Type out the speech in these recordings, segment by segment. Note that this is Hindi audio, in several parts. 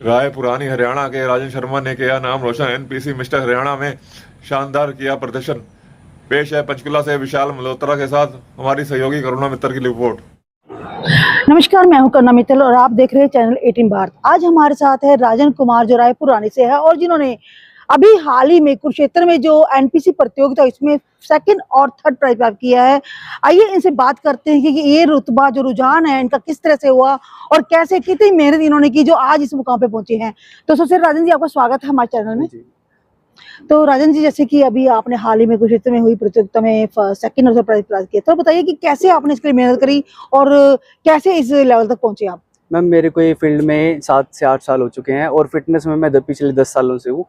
राय पुरानी हरियाणा के राजन शर्मा ने किया नाम रोशन। एनपीसी मिस्टर हरियाणा में शानदार किया प्रदर्शन। पेश है पंचकुला से विशाल मल्होत्रा के साथ हमारी सहयोगी करुणा मित्तर की रिपोर्ट। नमस्कार, मैं हूं करुणा मित्तल और आप देख रहे हैं चैनल 18 भारत। आज हमारे साथ है राजन कुमार जो राय पुरानी से है और जिन्होंने अभी हाल ही में कुरुक्षेत्र में जो एनपीसी प्रतियोगिता इसमें सेकंड और थर्ड प्राइज प्राप्त किया है। आइए इनसे बात करते हैं कि ये रुतबा जो रुझान है इनका किस तरह से हुआ और कैसे कितनी मेहनत इन्होंने की जो आज इस मुकाम पे पहुंचे हैं। तो सबसे राजन जी, आपका स्वागत है हमारे चैनल में। तो राजन जी, जैसे कि अभी आपने हाल ही में कुरुक्षेत्र में हुई प्रतियोगिता में सेकंड और थर्ड प्राइज प्राप्त किया, तो बताइए कि कैसे आपने इसके लिए मेहनत करी और कैसे इस लेवल तक पहुंचे आप। मैम, मेरे को ये फील्ड में 7 से 8 साल हो चुके हैं और फिटनेस में मैं पिछले 10 सालों से हूँ।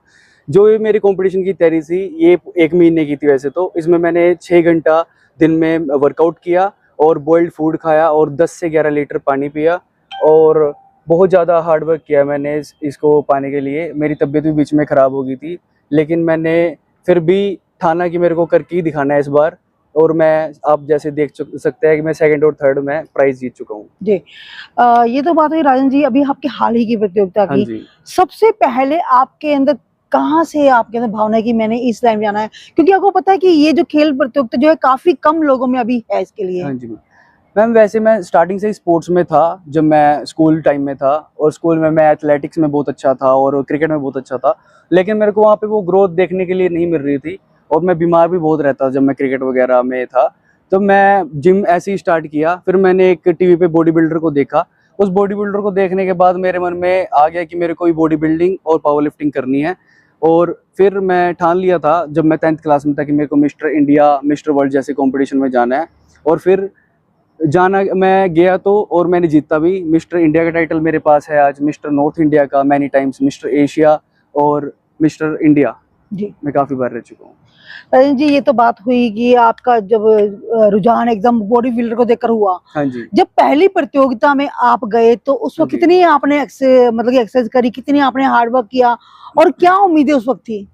जो ये मेरी कंपटीशन की तैयारी थी ये 1 महीने की थी। वैसे तो इसमें मैंने 6 घंटा दिन में वर्कआउट किया और बॉइल्ड फूड खाया और 10 से 11 लीटर पानी पिया और बहुत ज़्यादा हार्ड वर्क किया मैंने इसको पाने के लिए। मेरी तबीयत भी बीच में ख़राब हो गई थी, लेकिन मैंने फिर भी ठाना कि मेरे को करके ही दिखाना है इस बार। और मैं आप जैसे देख सकते हैं कि मैं सेकंड और थर्ड में प्राइज जीत चुका हूँ जी। ये तो बात हुई राजन जी अभी आपके हाल ही की प्रतियोगिता हाँ की। जी। सबसे पहले आपके अंदर कहाँ से आपके अंदर भावना है कि मैंने इस लाइन में जाना है, क्योंकि आपको पता है कि ये जो खेल प्रतियोगिता जो है काफी कम लोगों में अभी है इसके लिए। हाँ जी मैम, वैसे मैं स्टार्टिंग से ही स्पोर्ट्स में था। जब मैं स्कूल टाइम में था और स्कूल में मैं एथलेटिक्स में बहुत अच्छा था और क्रिकेट में बहुत अच्छा था, लेकिन मेरे को वहाँ पे वो ग्रोथ देखने के लिए नहीं मिल रही थी और मैं बीमार भी बहुत रहता जब मैं क्रिकेट वगैरह में था। तो मैं जिम ऐसे ही स्टार्ट किया। फिर मैंने एक टीवी पे बॉडी बिल्डर को देखा। उस बॉडी बिल्डर को देखने के बाद मेरे मन में आ गया कि मेरे को भी बॉडी बिल्डिंग और पावर लिफ्टिंग करनी है। और फिर मैं ठान लिया था जब मैं 10th क्लास में था कि मेरे को मिस्टर इंडिया, मिस्टर वर्ल्ड जैसे कॉम्पिटिशन में जाना है। और फिर जाना मैं गया तो और मैंने जीता भी। मिस्टर इंडिया का टाइटल मेरे पास है आज, मिस्टर नॉर्थ इंडिया का मैनी टाइम्स, मिस्टर एशिया और मिस्टर इंडिया जी, मैं काफ़ी बार रह चुका हूँ। राजन जी, ये तो बात हुई कि आपका जब रुझान एकदम बॉडी बिल्डर को देखकर हुआ। हाँ जी। जब पहली प्रतियोगिता में आप गए तो उस वक्त जी। कितनी आपने मतलब एक्सरसाइज करी, कितनी आपने हार्ड वर्क किया और क्या उम्मीदें उस वक्त थी।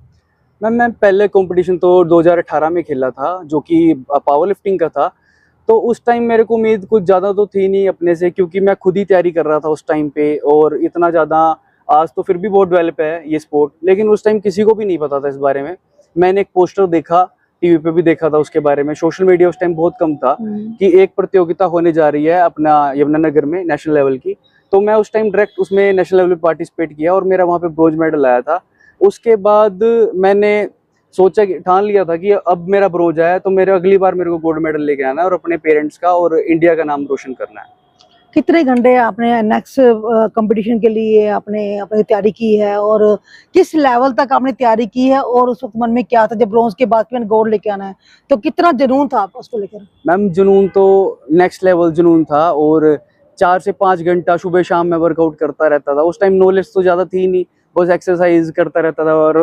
मैम, मैं पहले कंपटीशन तो 2018 में खेला था जो कि पावर लिफ्टिंग का था। तो उस टाइम मेरे को उम्मीद कुछ ज़्यादा तो थी नहीं अपने से, क्योंकि मैं खुद ही तैयारी कर रहा था उस टाइम पे। और इतना ज़्यादा आज तो फिर भी बहुत डेवलप है ये स्पोर्ट, लेकिन उस टाइम किसी को भी नहीं पता था इस बारे में। मैंने एक पोस्टर देखा, टीवी पे भी देखा था उसके बारे में। सोशल मीडिया उस टाइम बहुत कम था कि एक प्रतियोगिता होने जा रही है अपना यमुनानगर में नेशनल लेवल की। तो मैं उस टाइम डायरेक्ट उसमें नेशनल लेवल पे पार्टिसिपेट किया और मेरा वहाँ पे ब्रोंज मेडल आया था। उसके बाद मैंने सोचा कि ठान लिया था कि अब मेरा ब्रोंज आया तो मेरे अगली बार मेरे को गोल्ड मेडल लेके आना है और अपने पेरेंट्स का और इंडिया का नाम रोशन करना है। कितने घंटे आपने नेक्स्ट कंपटीशन के लिए आपने अपनी तैयारी की है और किस लेवल तक आपने तैयारी की है और उस वक्त मन में क्या था जब ब्रॉन्ज के बाद मैंने गोल्ड लेके आना है, तो कितना जुनून था आपका उसको लेकर। मैम, जुनून तो नेक्स्ट लेवल जुनून था और 4 से 5 घंटा सुबह शाम में वर्कआउट करता रहता था। उस टाइम नॉलेज तो ज़्यादा थी नहीं, बस एक्सरसाइज करता रहता था और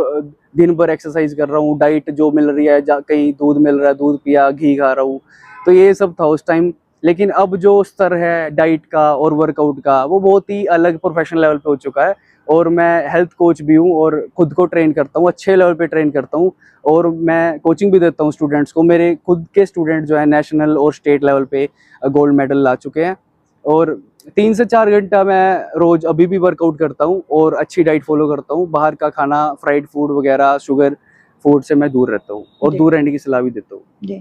दिन भर एक्सरसाइज कर रहा हूँ। डाइट जो मिल रही है, कहीं दूध मिल रहा है, दूध पिया, घी खा रहा हूँ, तो ये सब था उस टाइम। लेकिन अब जो स्तर है डाइट का और वर्कआउट का वो बहुत ही अलग प्रोफेशनल लेवल पे हो चुका है। और मैं हेल्थ कोच भी हूँ और खुद को ट्रेन करता हूँ, अच्छे लेवल पे ट्रेन करता हूँ और मैं कोचिंग भी देता हूँ स्टूडेंट्स को। मेरे खुद के स्टूडेंट जो है नेशनल और स्टेट लेवल पे गोल्ड मेडल ला चुके हैं। और 3 से 4 घंटा मैं रोज अभी भी वर्कआउट करता हूँ और अच्छी डाइट फॉलो करता हूँ। बाहर का खाना, फ्राइड फूड वगैरह, शुगर फूड से मैं दूर रहता हूँ और दूर रहने की सलाह भी देता हूँ जी।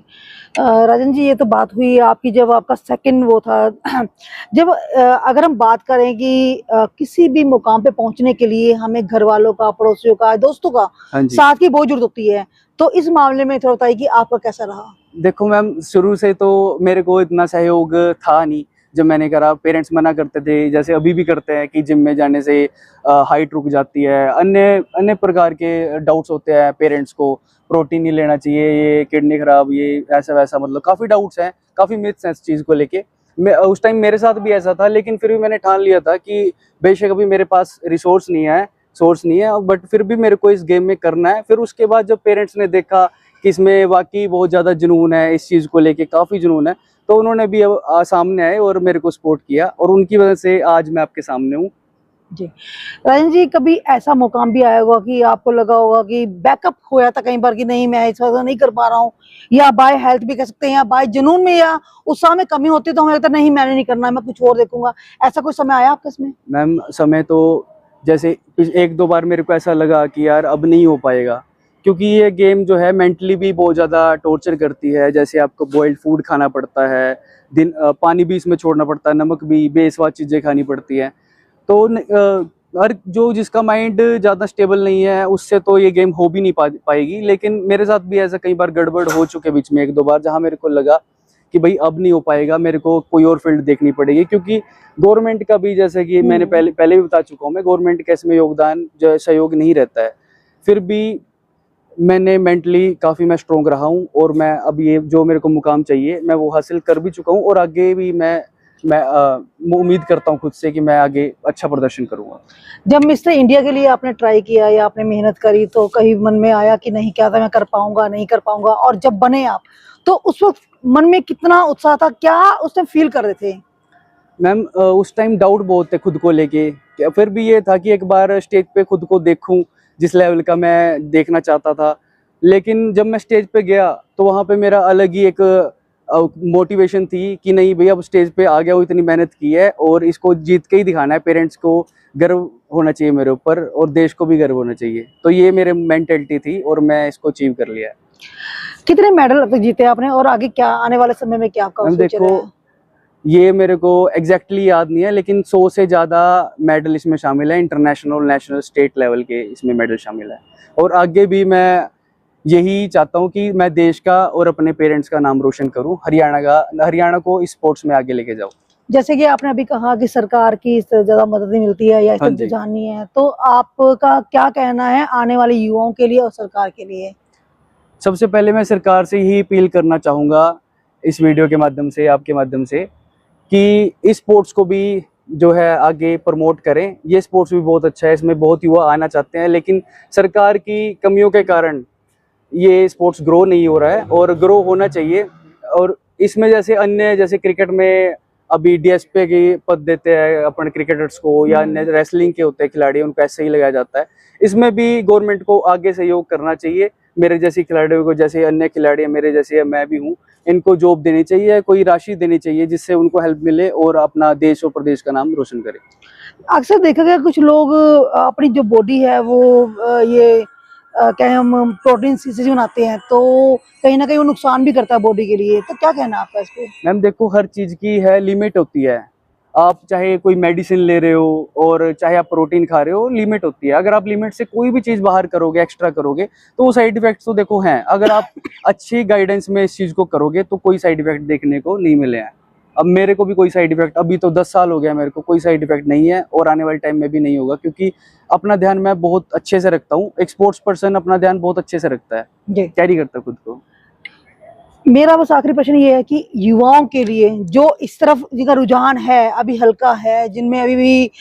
राजन जी, ये तो बात हुई आपकी जब आपका सेकंड वो था। जब अगर हम बात करें कि किसी भी मुकाम पे पहुंचने के लिए हमें घर वालों का, पड़ोसियों का, दोस्तों का साथ की बहुत जरूरत होती है, तो इस मामले में थोड़ा बताइए कि आपका कैसा रहा। देखो मैम, शुरू से तो मेरे को इतना सहयोग था नहीं। जब मैंने करा पेरेंट्स मना करते थे, जैसे अभी भी करते हैं कि जिम में जाने से हाइट रुक जाती है, अन्य अन्य प्रकार के डाउट्स होते हैं पेरेंट्स को। प्रोटीन नहीं लेना चाहिए, ये किडनी खराब, ये ऐसा वैसा, मतलब काफ़ी डाउट्स हैं, काफ़ी मिथ्स हैं इस चीज़ को लेके। मैं उस टाइम मेरे साथ भी ऐसा था, लेकिन फिर भी मैंने ठान लिया था कि बेशक अभी मेरे पास सोर्स नहीं है, बट फिर भी मेरे को इस गेम में करना है। फिर उसके बाद जब पेरेंट्स ने देखा कि इसमें वाकई बहुत ज़्यादा जुनून है, इस चीज़ को लेके काफ़ी जुनून है, तो उन्होंने भी अब सामने आए और मेरे को सपोर्ट किया और उनकी वजह से आज मैं आपके सामने हूँ। जी। राजन जी, कभी ऐसा मुकाम भी आया होगा कि आपको लगा होगा कि बैकअप होया था कई बार कि नहीं मैं इस वक्त नहीं कर पा रहा हूँ, या बाय हेल्थ भी कह सकते हैं, या बाय जुनून में या उत्साह में कमी होती है तो हमें लगता है नहीं मैंने नहीं करना है, मैं कुछ और देखूंगा। ऐसा कोई समय आया आपके इसमें? मैम, समय तो जैसे एक दो बार मेरे को ऐसा लगा कि यार अब नहीं हो पाएगा, क्योंकि ये गेम जो है मेंटली भी बहुत ज़्यादा टॉर्चर करती है। जैसे आपको बॉइल्ड फूड खाना पड़ता है, पानी भी इसमें छोड़ना पड़ता है, नमक भी, बेस्वाद चीज़ें खानी पड़ती हैं। तो हर जो जिसका माइंड ज़्यादा स्टेबल नहीं है उससे तो ये गेम हो भी नहीं पाएगी। लेकिन मेरे साथ भी ऐसा कई बार गड़बड़ हो चुके बीच में एक दो बार, जहाँ मेरे को लगा कि भाई अब नहीं हो पाएगा, मेरे को कोई और फील्ड देखनी पड़ेगी। क्योंकि गवर्नमेंट का भी, जैसे कि मैंने पहले भी बता चुका हूँ मैं, गवर्नमेंट का इसमें योगदान जो सहयोग नहीं रहता है। फिर भी मैंने मेंटली काफ़ी मैं स्ट्रोंग रहा हूँ, और मैं अब ये जो मेरे को मुकाम चाहिए मैं वो हासिल कर भी चुका हूँ, और आगे भी मैं उम्मीद करता हूँ खुद से कि मैं आगे अच्छा प्रदर्शन करूँगा। जब मिस्टर इंडिया के लिए आपने ट्राई किया या आपने मेहनत करी तो कहीं मन में आया कि नहीं, क्या था मैं कर पाऊंगा नहीं कर पाऊंगा, और जब बने आप तो उस वक्त मन में कितना उत्साह था, क्या उस टाइम फील कर रहे थे? मैम उस टाइम डाउट बहुत थे खुद को लेके, फिर भी ये था कि एक बार स्टेज पे खुद को देखूं जिस लेवल का मैं देखना चाहता था। लेकिन जब मैं स्टेज पे गया तो वहाँ पे मेरा अलग ही एक मोटिवेशन थी कि नहीं भैया अब स्टेज पे आ गया हूँ, इतनी मेहनत की है और इसको जीत के ही दिखाना है। पेरेंट्स को गर्व होना चाहिए मेरे ऊपर, और देश को भी गर्व होना चाहिए। तो ये मेरे मेंटेलिटी थी, और मैं इसको अचीव कर लिया है। कितने मेडल अब तक जीते आपने, और आगे क्या आने वाले समय में क्या आपका मैम फ्यूचर देखो, है? ये मेरे को एग्जैक्टली याद नहीं है, लेकिन 100 से ज़्यादा मेडल इसमें शामिल है। इंटरनेशनल, नेशनल, स्टेट लेवल के इसमें मेडल शामिल है। और आगे भी मैं यही चाहता हूँ कि मैं देश का और अपने पेरेंट्स का नाम रोशन करूँ, हरियाणा को इस स्पोर्ट्स में आगे लेके जाऊँ। जैसे कि आपने अभी कहा कि सरकार की इस तरह ज्यादा मदद नहीं मिलती है या इस हाँ तरह जी। रुझान नहीं है, तो आपका क्या कहना है आने वाले युवाओं के लिए और सरकार के लिए? सबसे पहले मैं सरकार से यही अपील करना चाहूँगा इस वीडियो के माध्यम से, आपके माध्यम से, कि इस स्पोर्ट्स को भी जो है आगे प्रमोट करें। ये स्पोर्ट्स भी बहुत अच्छा है, इसमें बहुत युवा आना चाहते हैं, लेकिन सरकार की कमियों के कारण ये स्पोर्ट्स ग्रो नहीं हो रहा है, और ग्रो होना चाहिए। और इसमें जैसे क्रिकेट में अभी डीएसपी की पद देते हैं अपन क्रिकेटर्स को, या अन्य रेसलिंग के होते हैं खिलाड़ी, उनको ऐसे ही लगाया जाता है। इसमें भी गवर्नमेंट को आगे सहयोग करना चाहिए। मेरे जैसे खिलाड़ियों को, जैसे अन्य खिलाड़ी मेरे जैसे मैं भी हूँ, इनको जॉब देनी चाहिए, कोई राशि देनी चाहिए जिससे उनको हेल्प मिले और अपना देश और प्रदेश का नाम रोशन करें। अक्सर देखा गया कुछ लोग अपनी जो बॉडी है वो क्या हम प्रोटीन से बनाते हैं, तो कहीं ना कहीं वो नुकसान भी करता है बॉडी के लिए, तो क्या कहना है आपका इस पे? मैम देखो, हर चीज़ की है लिमिट होती है। आप चाहे कोई मेडिसिन ले रहे हो और चाहे आप प्रोटीन खा रहे हो, लिमिट होती है। अगर आप लिमिट से कोई भी चीज़ बाहर करोगे, एक्स्ट्रा करोगे, तो वो साइड इफेक्ट्स तो देखो हैं। अगर आप अच्छी गाइडेंस में इस चीज़ को करोगे तो कोई साइड इफेक्ट देखने को नहीं मिले हैं। अब मेरे को भी कोई साइड इफेक्ट, अभी तो 10 साल हो गया मेरे को, कोई साइड इफेक्ट नहीं है, और आने वाले टाइम में भी नहीं होगा, क्योंकि अपना ध्यान मैं बहुत अच्छे से रखता हूँ। एक स्पोर्ट्स पर्सन अपना ध्यान बहुत अच्छे से रखता है, जी, कैरी करता है खुद को। मेरा बस आखिरी प्रश्न ये है कि युवाओं के लिए जो इस तरफ जिनका रुझान है अभी हल्का है, जिनमें अभी भी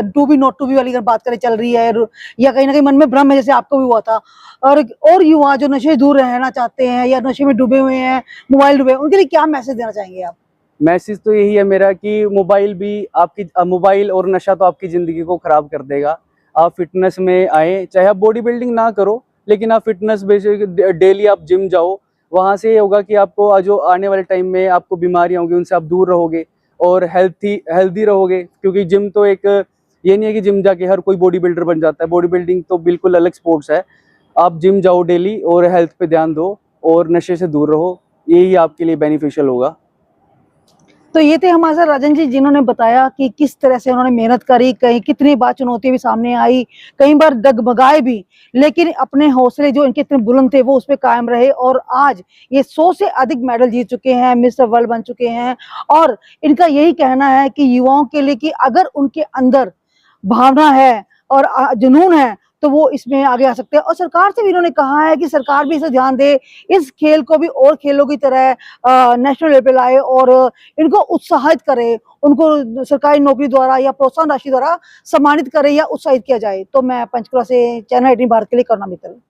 to be not to be वाली अगर बात करें चल रही है, या कहीं ना कहीं मन में भ्रम है जैसे आपको भी हुआ था, और युवा जो नशे से दूर रहना चाहते हैं या नशे में डूबे हुए हैं, मोबाइल डूबे, उनके लिए क्या मैसेज देना चाहेंगे आप? मैसेज तो यही है मेरा कि मोबाइल और नशा तो आपकी ज़िंदगी को ख़राब कर देगा। आप फिटनेस में आए, चाहे आप बॉडी बिल्डिंग ना करो, लेकिन आप फिटनेस बेसिक डेली आप जिम जाओ। वहाँ से ये होगा कि आपको जो आने वाले टाइम में आपको बीमारियाँ होंगी उनसे आप दूर रहोगे, और हेल्दी रहोगे। क्योंकि जिम तो एक, ये नहीं है कि जिम जाके हर कोई बॉडी बिल्डर बन जाता है। बॉडी बिल्डिंग तो बिल्कुल अलग स्पोर्ट्स है। आप जिम जाओ डेली और हेल्थ पे ध्यान दो और नशे से दूर रहो, यही आपके लिए बेनिफिशियल होगा। तो ये थे हमारे साथ राजन जी, जिन्होंने बताया कि किस तरह से उन्होंने मेहनत करी, कहीं कितनी बार चुनौती भी सामने आई, कई बार डगमगाए भी, लेकिन अपने हौसले जो इनके इतने बुलंद थे वो उस पर कायम रहे, और आज ये 100 से अधिक मेडल जीत चुके हैं, मिस्टर वर्ल्ड बन चुके हैं। और इनका यही कहना है कि युवाओं के लिए कि अगर उनके अंदर भावना है और जुनून है तो वो इसमें आगे आ सकते हैं। और सरकार से भी इन्होंने कहा है कि सरकार भी इसे ध्यान दे, इस खेल को भी और खेलों की तरह नेशनल लेवल पे लाए और इनको उत्साहित करे, उनको सरकारी नौकरी द्वारा या प्रोत्साहन राशि द्वारा सम्मानित करे या उत्साहित किया जाए। तो मैं पंचकुला से चैनल 18 भारत के लिए करुणा मित्तल।